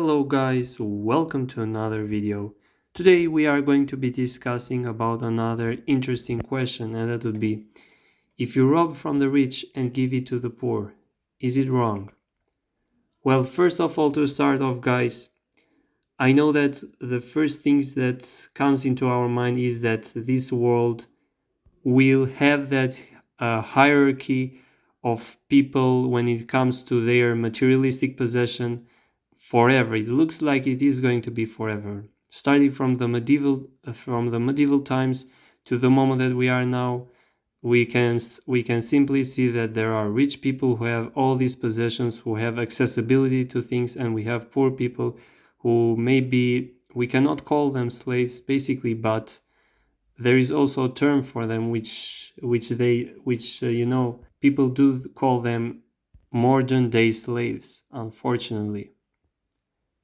Hello guys, welcome to another video. Today we are going to be discussing about another interesting question, and that would be, if you rob from the rich and give it to the poor, is it wrong? Well, first of all, to start off guys, I know that the first things that comes into our mind is that this world will have that hierarchy of people when it comes to their materialistic possession forever. It looks like it is going to be forever, starting from the medieval times to the moment that we are now. We can simply see that there are rich people who have all these possessions, who have accessibility to things, and we have poor people who maybe we cannot call them slaves basically, but there is also a term for them which people do call them modern day slaves, unfortunately.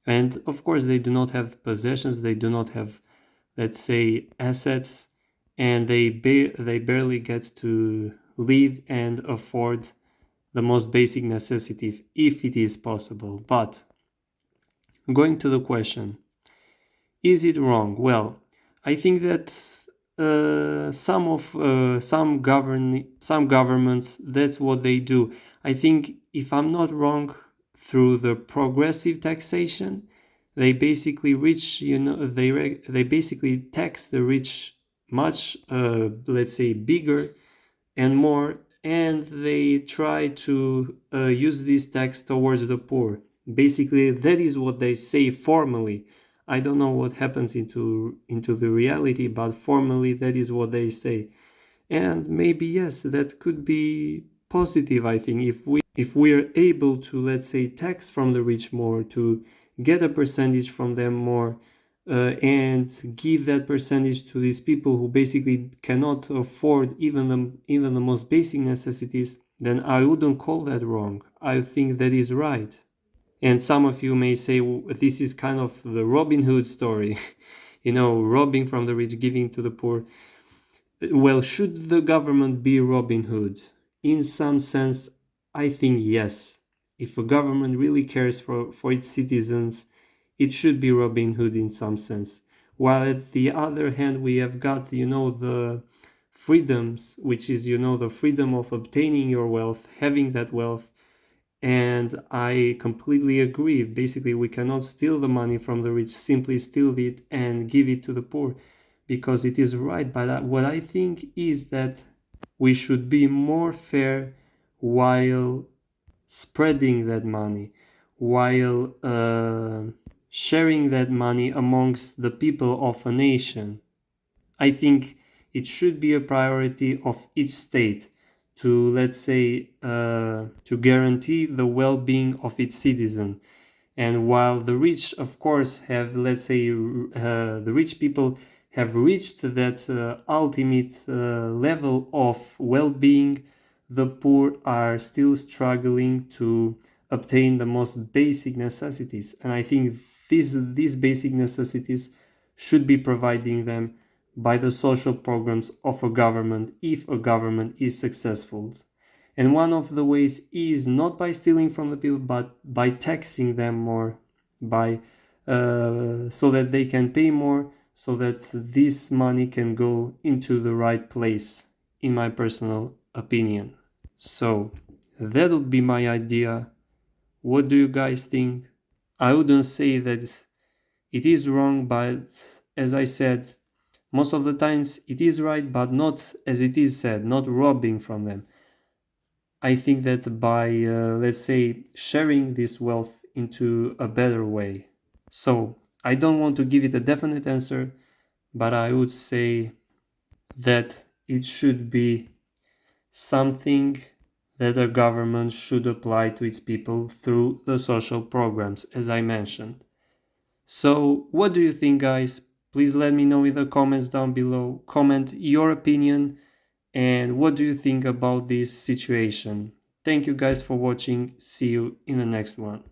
And of course they do not have possessions, they do not have, let's say, assets, and they barely get to live and afford the most basic necessity if it is possible. But going to the question, is it wrong? Well, I think that some governments, that's what they do. I think, if I'm not wrong, through the progressive taxation, they basically they basically tax the rich much, let's say, bigger and more, and they try to use this tax towards the poor. Basically, that is what they say formally. I don't know what happens into the reality, but formally that is what they say. And maybe yes, that could be positive. I think if we are able to, let's say, tax from the rich more, to get a percentage from them more, and give that percentage to these people who basically cannot afford even the most basic necessities, then I wouldn't call that wrong. I think that is right. And some of you may say, this is kind of the Robin Hood story, robbing from the rich, giving to the poor. Well, should the government be Robin Hood? In some sense, I think yes. If a government really cares for its citizens, it should be Robin Hood in some sense. While at the other hand, we have got, the freedoms, which is, the freedom of obtaining your wealth, having that wealth. And I completely agree. Basically, we cannot steal the money from the rich, simply steal it and give it to the poor, because it is right. But what I think is that we should be more fair while spreading that money, while sharing that money amongst the people of a nation. I think it should be a priority of each state to, let's say, to guarantee the well-being of its citizen. And while the rich, of course, have, let's say, the rich people have reached that ultimate level of well-being, the poor are still struggling to obtain the most basic necessities. And I think these basic necessities should be providing them by the social programs of a government, if a government is successful. And one of the ways is not by stealing from the people, but by taxing them more, by so that they can pay more, so that this money can go into the right place, in my personal opinion. So that would be my idea. What do you guys think? I wouldn't say that it is wrong, but as I said, most of the times it is right, but not as it is said, not robbing from them. I think that by, let's say, sharing this wealth into a better way. So I don't want to give it a definite answer, but I would say that it should be something that a government should apply to its people through the social programs, as I mentioned. So what do you think, guys? Please let me know in the comments down below. Comment your opinion and what do you think about this situation. Thank you guys for watching. See you in the next one.